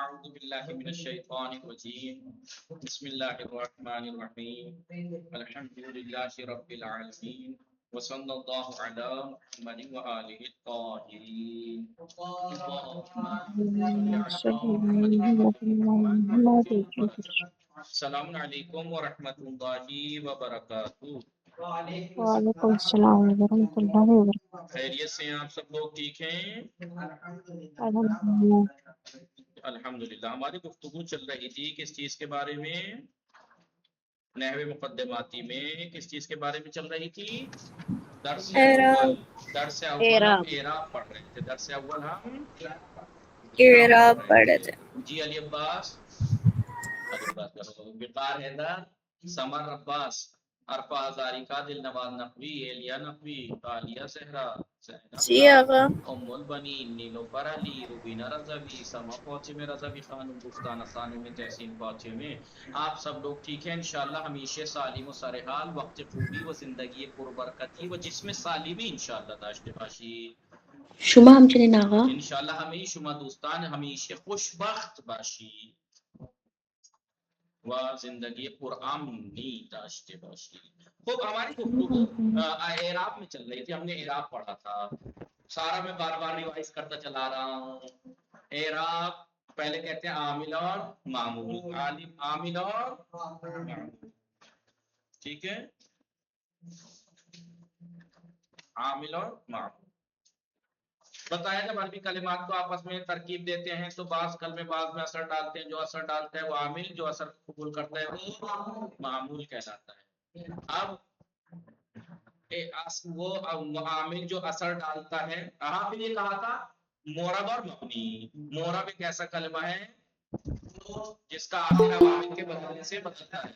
اعوذ باللہ من الشیطان الرجیم بسم اللہ الرحمن الرحیم الحمد للہ رب العالمین وصلی اللہ علی محمد وآلہ الطاہرین السلام علیکم ورحمۃ اللہ وبرکاتہ۔ وعلیکم السلام ورحمۃ اللہ وبرکاتہ۔ خیریت سے ہیں آپ سب لوگ؟ ٹھیک ہیں الحمدللہ۔ الحمدللہ۔ ہماری گفتگو چل رہی تھی کس چیز کے بارے میں؟ نحو مقدماتی میں کس چیز کے بارے میں چل رہی تھی؟ درس اول ہم اعراب پڑھ رہے تھے۔ درس اول ہم اعراب پڑھ رہے تھے۔ جی علی عباس، علی عباس کرو، وقار حیدر، سمر عباس، عرفہ ہزاری کا، دل نواز نقوی، ایلیا نقوی، عالیہ صحرا، جی آقا، ام البنین، نیلوفر علی، روبینہ رضوی، سما پہنچے میں، رضوی خانم، گفتانہ خانم میں، تحسین پہنچے میں۔ آپ سب لوگ ٹھیک ہیں انشاءاللہ؟ ہمیشہ سالم و سرحال، وقت خوبی و زندگی پربرکتی و جسم سالمی انشاءاللہ داشته باشید. شما همچنین آقا. انشاءاللہ همه شما دوستان همیشه خوشبخت باشید و زندگی پرامنی داشته باشید. خب ہماری گفتگو اعراب میں چل رہی تھی، ہم نے اعراب پڑھا تھا، سارا میں بار بار ریوائز کرتا چلا رہا ہوں۔ اعراب پہلے کہتے ہیں عامل اور معمول، عامل اور معمول، ٹھیک ہے، عامل اور معمول۔ بتایا جب عربی کلمات کو آپس میں ترکیب دیتے ہیں تو بعض کلمے بعض میں اثر ڈالتے ہیں، جو اثر ڈالتا ہے وہ عامل، جو اثر قبول کرتا ہے وہ معمول کہلاتا ہے۔ اب وہ عامل جو اثر ڈالتا ہے، آپ نے یہ کہا تھا مورب اور مبنی۔ مورب ایک ایسا کلمہ ہے جس کا آخر عوامل کے بدلنے سے بدلتا ہے،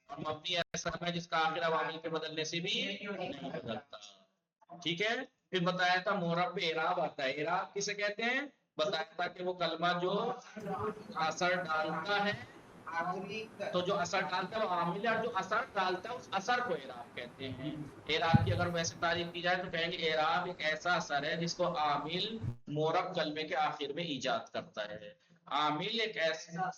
اور مبنی ایسا کلمہ ہے جس کا آخر عوامل کے بدلنے سے بھی نہیں بدلتا، ٹھیک ہے۔ پھر بتایا تھا مورب پہ اعراب آتا ہے۔ اعراب کسے کہتے ہیں؟ بتایا تھا کہ وہ کلمہ جو اثر ڈالتا ہے، تو جو اثر ڈالتا ہے وہ عامل ہے، اور جو اثر ڈالتا ہے اس اثر کو اعراب کہتے ہیں۔ اعراب کی اگر ویسے تعریف کی جائے تو کہیں گے اعراب ایک ایسا اثر ہے جس کو عامل مورب کلمے کے آخر میں ایجاد کرتا ہے۔ عامل ایک ایسا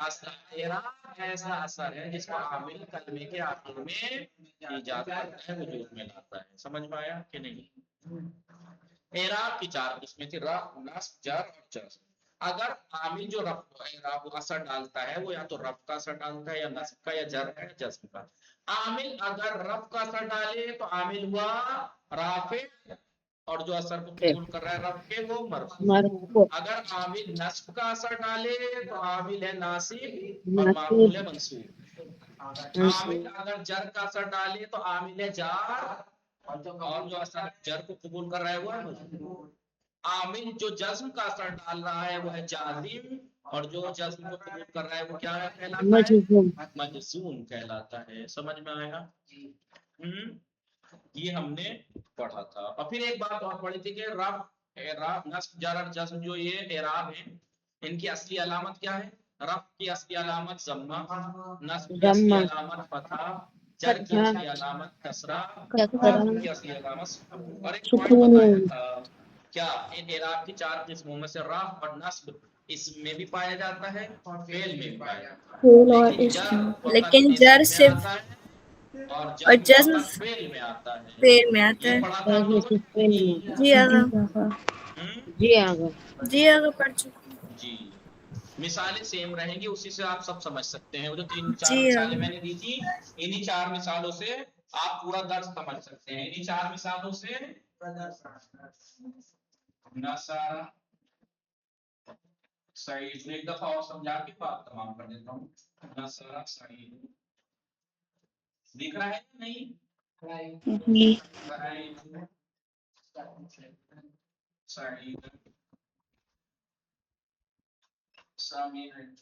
اثر، اعراب ایسا اثر ہے جس کو عامل کلمے کے آخر میں ایجاد کرتا ہے، وجود میں لاتا ہے۔ سمجھ میں آیا کہ نہیں؟ اعراب کی چار قسمیں تھی، رفع، نصب، جر اور جزم۔ اگر عامل جو رفع اعراب اثر ڈالتا ہے وہ یا تو رفع کا اثر ڈالتا ہے، یا نصب کا، یا جر کا، یا جزم کا۔ عامل اگر رفع کا اثر ڈالے تو عامل ہوا رافع، اور جو اثر کو قبول کر رہا ہے رفع کے وہ مرفوع۔ اگر عامل نصب کا اثر ڈالے تو عامل ہے ناصب اور معمول ہے منصوب۔ عامل اگر جر کا اثر ڈالے تو عامل ہے جار، اور جو اثر جر کو قبول کر رہا ہے وہ ہے مجرور۔ عامل جو جزم کا اثر ڈال رہا ہے وہ ہے جازم، اور جو جزم کو قبول کر رہا ہے وہ کیا کہلاتا ہے؟ مجزوم کہلاتا ہے۔ سمجھ میں آیا؟ یہ ہم نے پڑھا تھا۔ اور پھر ایک بات اور پڑھی تھی کہ رفع، نصب، جر اور جزم جو یہ اعراب ہیں، ان کی اصلی علامت کیا ہے؟ رفع کی اصلی علامت ضمہ، نصب کی اصلی علامت فتحہ، جر کی اصلی علامت کسرہ، خافض کی اصلی علامت سکون۔ اور ایک پوائنٹ بتایا تھا، کیا ان اعراب کی چار قسموں میں سے رفع اور نصب اسم میں بھی پایا جاتا ہے، فعل میں بھی پایا جاتا ہے، لیکن لیکن جر جر میں صرف آتا ہے اور اور جزم جزم فقط فعل میں آتا ہے۔ فعل میں آتا یہ ہے۔ پڑھا تھا آپ لوگوں نے؟ جی آقا، جی آقا۔ جی آقا پڑھ چکے۔ جی، مثالیں سیم رہیں گی، اسی سے آپ سب سمجھ سکتے ہیں۔ وہ جو تین چار جی مثالیں میں آقا، نے دی تھی، انہی چار مثالوں سے آپ پورا درس سمجھ سکتے ہیں۔ انہی چار مثالوں سے نصر سعید، ایک دفعہ اور سمجھا کے بات تمام کر دیتا ہوں۔ نصر سعید دکھ رہا ہے کہ نہیں؟ جی۔ سعید، سمعت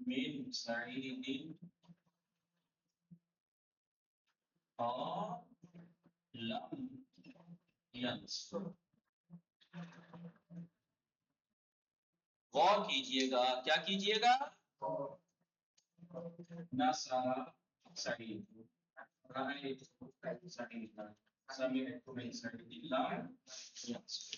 من سعید لم ينصر۔ غور کیجئے گا، کیا کیجئے گا؟ نصر سعید، رأیت سعید، سمعت من سعید لم ينصر۔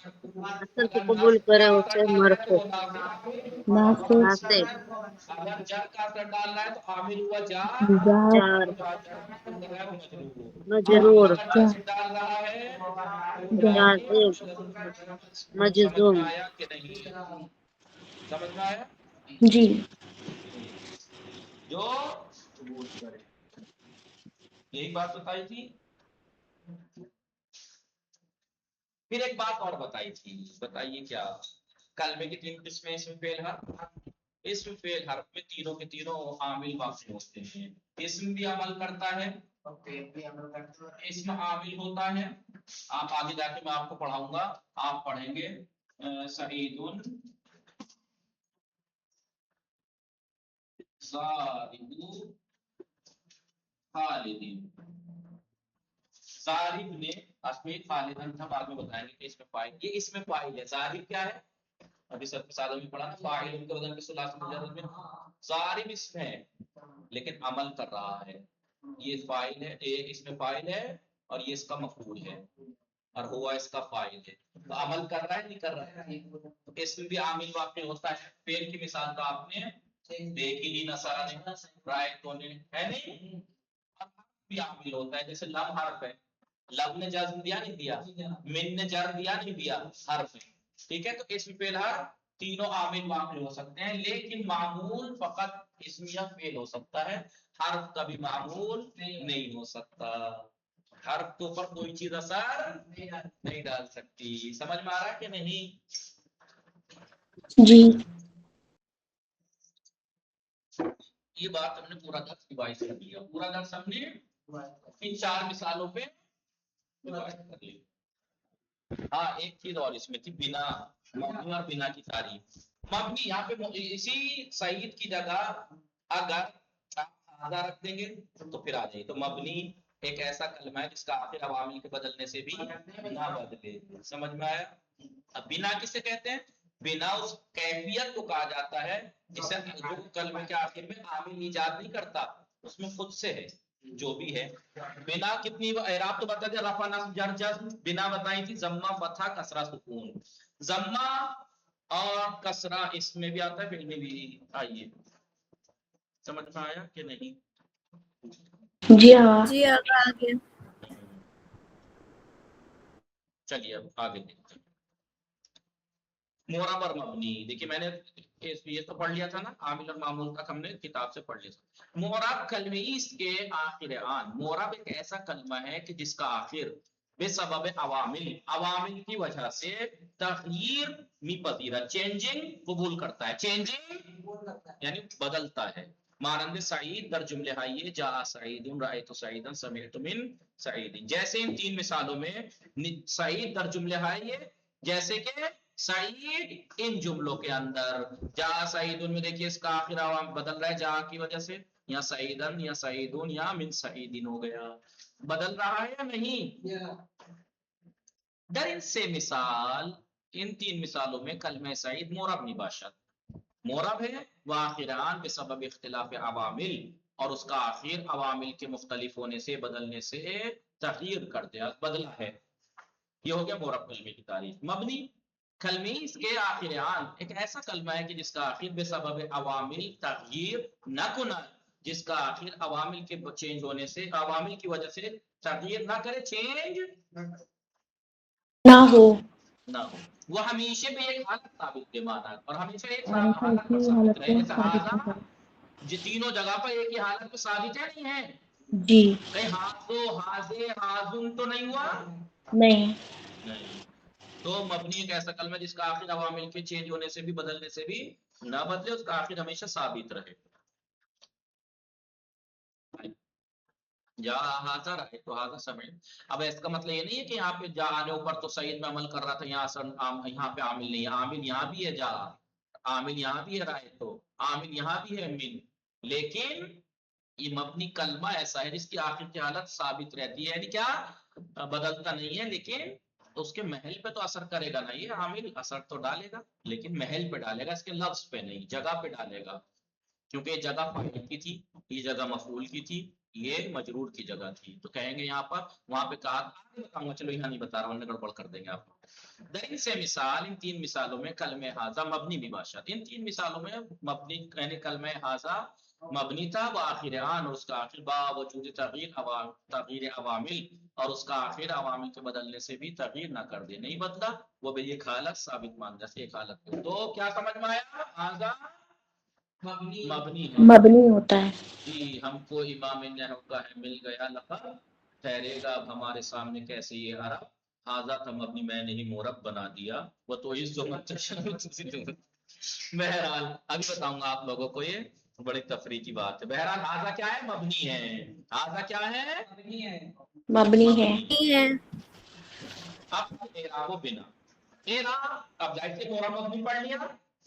اثر کو قبول کرے اسے مرفوع ناصب ناصب اگر جر کا اثر ڈالنا ہے تو عامل ہوا جار جار مجرور جازم ڈال رہا ہے جازم سمجھ میں مجزوم آیا کہ نہیں؟ سمجھ میں آیا؟ جی جو ثبوت کرے، یہی بات بتائی تھی. پھر ایک بات اور بتائی تھی، بتائیے کیا؟ کلمے کی 3 قسمیں اسم فعل حرف. اسم فعل حرف میں تینوں کے تینوں عامل واقع ہوتے ہیں. اسم بھی عمل کرتا ہے اور فعل بھی عمل کرتا ہے. اسم عامل ہوتا ہے، آپ آگے جا کے میں آپ کو پڑھاؤں گا، آپ پڑھیں گے سعید زارب خالد. زارب نے اسم خالدن تھا، بعد میں بتائیں گے کہ اس میں فاعل، یہ اس میں فاعل ہے. زارب کیا ہے؟ ابھی سب مثالوں میں پڑھا نا، فاعل کے وزن کے ثلاثی مجرد میں. زارب اسم ہے لیکن عمل کر رہا ہے، یہ فاعل ہے، ایک اس میں فاعل ہے اور یہ اس کا مفعول ہے اور ہوا اس کا فاعل ہے. تو عمل کر رہا ہے نہیں کر رہا ہے؟ تو اس میں بھی عامل واقع ہوتا ہے. فعل کی مثال تو آپ نے دیکھی لی، نصارا نے، رائتوں نے، ہے نہیں؟ بھی عامل ہوتا ہے، جیسے لم حرف ہے، لم نے جزم دیا نہیں دیا، من نے جر دیا نہیں دیا، حرف ہے، ٹھیک ہے. تو اسم فعل حرف تینوں عامل واقع ہو سکتے ہیں، لیکن معمول فقط اسم یا فعل ہو سکتا ہے، حرف کا بھی معمول نہیں ہو سکتا. حرف کے اوپر کوئی چیز اثر نہیں ڈال سکتی. سمجھ میں آ رہا ہے کہ نہیں؟ جی یہ بات ہم نے پورا درس ریوائز کر لیا، پورا درس ہم نے ان 4 مثالوں پہ ریوائز کر لی. ہاں ایک چیز اور اس میں تھی، بنا، مبنی اور بنا کی تعریف. مبنی یہاں پہ اسی سعید کی جگہ اگر آپ آدھا رکھ دیں گے تو پھر آ جائے. تو مبنی ایک ایسا کلمہ ہے جس کا آخر عوامل کے بدلنے سے بھی نہ بدلے. سمجھ میں آیا؟ اب بنا کسے کہتے ہیں؟ بنا اس کیفیت کو کہا جاتا ہے جسے جو کلمے کے آخر میں عامل ایجاد نہیں کرتا، اس میں خود سے ہے جو بھی ہے. بنا کتنی اعراب تو بتا دیا، رفع نصب جر جزم. بنا بتائی تھی ضمہ فتحہ کسرہ سکون. ضمہ اور کسرہ اس میں بھی آتا ہے، فعل میں بھی. آئیے سمجھ میں آیا کہ نہیں؟ جی ہاں جی آگے آگے. چلیے اب آگے دیکھتے ہیں. معرب اور مبنی، دیکھیے میں نے یہ تو پڑھ لیا تھا نا، عامل اور معمول تک ہم نے کتاب سے پڑھ لیا تھا. معرب کلمے اس کے آخر آن. معرب ایک ایسا کلمہ ہے کہ جس کا آخر بے سبب عوامل، عوامل کی وجہ سے تغییر میپذیرہ، چینجنگ قبول کرتا ہے، چینجنگ یعنی بدلتا ہے. مانند سعید در جملے آئیے، جاء سعید، رأیت سعیدا، سمعت من سعید. جیسے ان 3 مثالوں میں سعید در جملے آئیے، جیسے کہ سعید ان جملوں کے اندر. جا سعید میں دیکھیے اس کا آخر عوام بدل رہا ہے جا کی وجہ سے، یا سعیدن یا سعیدون یا من سعیدین ہو گیا، بدل رہا ہے یا نہیں؟ در ان سے مثال، ان 3 مثالوں میں کلمہ سعید معرب نہیں باشد، معرب ہے. وآخران بسبب اختلاف عوامل، اور اس کا آخر عوامل کے مختلف ہونے سے، بدلنے سے تغییر کر دیا، بدلا ہے. یہ ہو گیا معرب کلمے کی تعریف. مبنی کلمے اس کے آخر آن ایک ایسا کلمہ ہے کہ جس کا آخر بے سبب عوامل تغییر نہ کنا، جس کا آخر عوامل کے چینج ہونے سے، عوامل کی وجہ سے تغییر نہ کرے، چینج نہ ہو، نہ ہو. وہ ہمیشہ بھی ایک حالت ثابت کے مانا، اور ہمیشہ ایک ہمیشہ حالت اسی پر ثابت حالت رہے. کو جیسے ثابت ہاذا رہے. جی تینوں جگہ پر ایک ہی حالت پہ ثابت ہے نہیں ہے؟ جی کہیں ہاذو ہاذے ہاذن تو نہیں ہوا؟ نہیں. نہیں. تو مبنی ایک ایسا کلمہ ہے جس کا آخر عوامل کے چینج ہونے سے بھی، بدلنے سے بھی نہ بدلے، اس کا آخر ہمیشہ ثابت رہے. جا ہاذا رأیت ہاذا سمعت. اب اس کا مطلب یہ نہیں ہے کہ یہاں پہ جا آنے اوپر تو سعید میں عمل کر رہا تھا، یہاں پہ عامل نہیں ہے. عامل یہاں بھی ہے جا، عامل یہاں بھی ہے رأیت، عامل یہاں بھی ہے من. لیکن یہ مبنی کلمہ ایسا ہے جس کی آخر کی حالت ثابت رہتی ہے، یعنی کیا بدلتا نہیں ہے، لیکن اس کے محل پہ تو اثر کرے گا نا. یہ عامل اثر تو ڈالے گا لیکن محل پہ ڈالے گا، اس کے لفظ پہ نہیں، جگہ پہ ڈالے گا. کیونکہ یہ جگہ فاعل کی تھی، یہ جگہ مفعول کی تھی، یہ مجرور کی جگہ تھی تو کہیں گے یہاں پر وہاں پہ کہا آگے بتاؤں گا چلو یہاں نہیں بتا رہا ہوں گڑبڑ کر دیں گے آپ در ان سے مثال ان تین مثالوں میں کلمہ حاضہ مبنی بھی باشد ان تین مثالوں میں مبنی یعنی کلمہ حاضہ مبنی تھا وآخر آن اور اس کا آخر با وجود تغییر عوامل اور اس کا آخر عوامل کے بدلنے سے بھی تغییر نہ کر دے نہیں بدلا وہ بھی ایک حالت ثابت مان جیسے ایک حالت کو تو کیا سمجھ میں آیا حاضہ مبنی ہے مبنی ہوتا ہے. جی ہم کو امام نحو کا ہے مل گیا لقب ٹھہرے گا اب ہمارے سامنے کیسے یہ عرب حاضہ تھا مبنی میں نے ہی مورب بنا دیا وہ تو اس جو بہرحال ابھی بتاؤں گا آپ لوگوں کو یہ بڑی تفریح کی بات ہے بہرحال حاضہ کیا ہے مبنی ہے حاضہ کیا ہے مبنی ہے. نہیں ہے. اب اعراب و بنا اعراب اب ظاہر سے مورب مبنی پڑھ لیا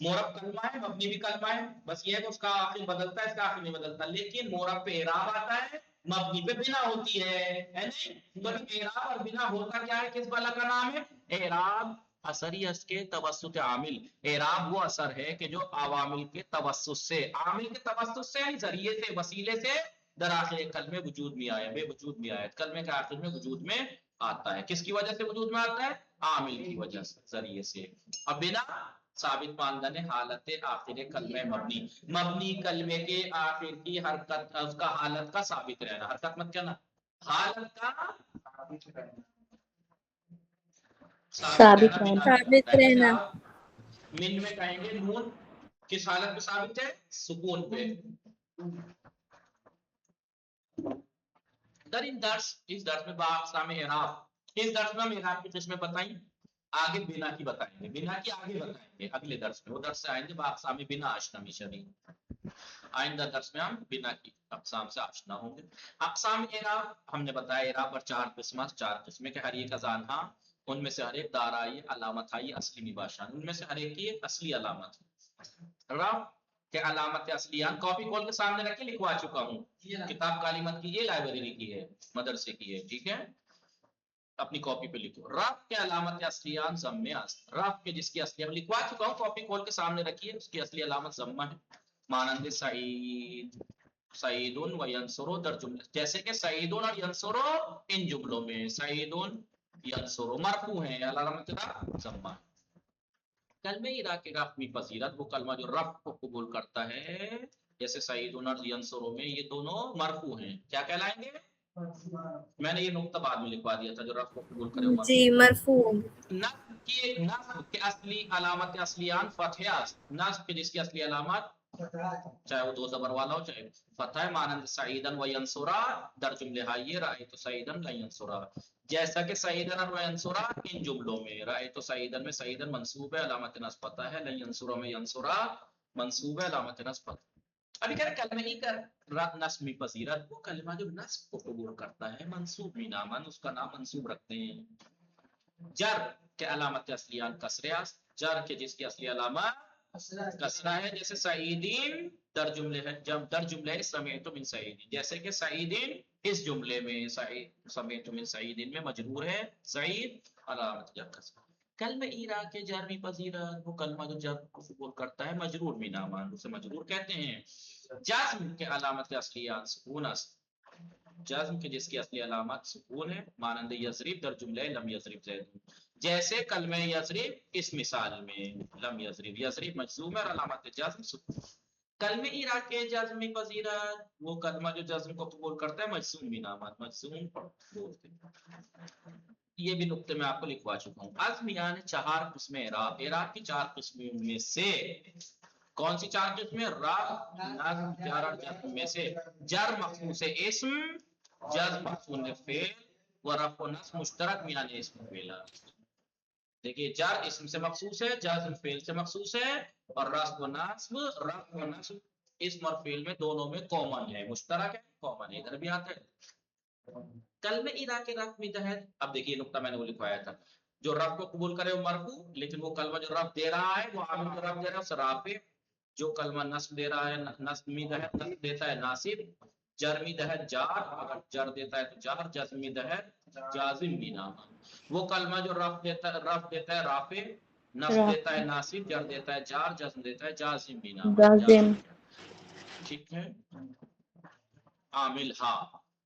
مورب کلمہ ہے مبنی بھی کلمہ ہے بس یہ ہے کہ اس کا آخر بدلتا ہے اس کا آخر نہیں بدلتا لیکن مورب پہ اعراب آتا ہے مبنی پہ بنا ہوتی ہے نہیں تو اعراب اور بنا ہوتا کیا ہے کس بلا کا نام ہے اعراب اثری اس کے توسط عامل اعراب وہ اثر ہے کہ جو عوامل کے توسط سے عامل کے توسط سے یعنی ذریعے سے وسیلے سے در آخر کلمے وجود میں آیا بے وجود میں آیا کلمے کے آخر میں وجود میں آتا ہے کس کی وجہ سے وجود میں آتا ہے عامل کی وجہ سے ذریعے سے اب بنا ثابت ماندن حالت آخر کلمہ مبنی مبنی کلمے کے آخر کی حرکت اس کا حالت کا ثابت رہنا حرکت مت کہنا حالت کا ثابت رہنا. ثابت رہنا. من میں کہیں گے نون کس حالت پہ ثابت ہے سکون پہ در ان درس اس درس میں باقسام اعراب اس درس میں ہم اعراب کی قسمیں بتائیں آگے بنا کی بتائیں گے بنا کی آگے بتائیں گے اگلے درس میں وہ درس سے آئیں گے باقسام بنا آشنا شبی آئندہ درس میں ہم بنا کی اقسام سے آشنا ہوں گے اقسام اعراب ہم نے بتایا اعراب پر چار قسمیں کہ ہر ایک اذان ہاں ان میں سے ہر ایک دار آئی علامت آئی اصلی مباشان ان میں سے ہر ایک کی ایک اصلی علامت رب کہ علامت اصلیان کاپی کھول کے سامنے رکھ کے لکھوا چکا ہوں کتاب کالیمت کی یہ لائبریری کی ہے مدرسے کی ہے ٹھیک ہے اپنی کاپی پہ لکھو رب کے علامت اصلیان ضم رب کے جس کی اصلی لکھوا چکا ہوں کاپی کھول کے سامنے رکھیے اس کی اصلی علامت ضم ہے مانند سعید سعیدون و ینصرو در جملے جیسے کہ سعیدون اور ینصرو ان جملوں میں سعیدون ینصرو مرفوع ہیں علامت ضم کلمہ اذا کے رفع میں پذیرت وہ کلمہ جو رفع کو قبول کرتا ہے جیسے سعیدون اور ینصرو میں یہ دونوں مرفوع ہیں کیا کہلائیں گے میں نے یہ نقطہ بعد میں لکھوا دیا تھا جو رفع کو قبول کرے وہ جی مرفوع. نصب کے اصلی علامت اصلیان فتح نصب کے جس کی اصلی علامت چاہے وہ دو زبر والا ہو چاہے فتح مانند سعیدن و ینصرا در جملے ہائیے رأیت سعیدن و ینصرا جیسا کہ سعیدن و ینصرا ان جملوں میں رأیت سعیدن میں سعیدن منصوب ہے علامت نصب فتح ہے ینصرا میں ینصرا منصوب ہے علامت نصب فتح ابھی کہہ رہے کلمہ ہی کر نصب پذیرت وہ کلمہ جو نصب کو قبول کرتا ہے منصوب بھی نامن اس کا نام منصوب رکھتے ہیں جر کے علامت اصلیان کسرہ جر کے جس کی اصلی علامت کسرہ ہے جیسے سعیدین در جملے ہے جب در جملے سمیت من سعیدین جیسے کہ سعیدین اس جملے میں سمیت من سعیدین میں مجرور ہے سعید علامت جر کسرہ کلمہ ایرا کے جر بھی پذیرت وہ کلمہ جو جر کو قبول کرتا ہے مجرور بھی نامان اسے مجرور کہتے ہیں جزم کے علامت اصلیان سکون است جزم کے جس کی اصلی علامت سکون ہے مانند یضرب در جملہ لم یضرب زید جیسے کلمہ یضرب اس مثال میں لم یضرب یضرب مجزوم ہے اور علامت جزم سکون کلمہ ایرا کے جزم پذیرت وہ کلمہ جو جزم کو قبول کرتا ہے مجزوم بھی نامات مجزوم بولتے ہیں یہ بھی نقطے میں آپ کو لکھوا چکا ہوں عزم یعنی چار قسم اعراب اعراب کی چار قسموں میں سے کون سی چار قسمیں رفع نصب جر اور جزم میں سے جر مخصوص اسم جزم مخصوص فعل و رفع و نصب مشترک میان اسم فعل دیکھیے جر اسم سے مخصوص ہے جزم فعل سے مخصوص ہے اور رفع و نصب اسم اور فعل میں دونوں میں کامن ہے مشترک ہے کامن ہے ادھر بھی آتا ہے کلمہ اذا کے رفع میں تحت اب دیکھیے نقطہ میں نے وہ لکھوایا تھا جو رفع کو قبول کرے وہ مرفوع لیکن وہ کلمہ جو رفع دے رہا ہے وہ عامل جو رفع دے رہا ہے اس رافع جو کلمہ نصب دے رہا ہے نصب تحت نصب دیتا ہے ناصب جرمی تحت جار اگر جر دیتا ہے تو جار جزمی تحت جازم بھی نام وہ کلمہ جو رفع دیتا ہے رافع نصب دیتا ہے ناصب جر دیتا ہے جار جزم دیتا ہے جازم بھی نام جازم. ٹھیک ہے عامل ہا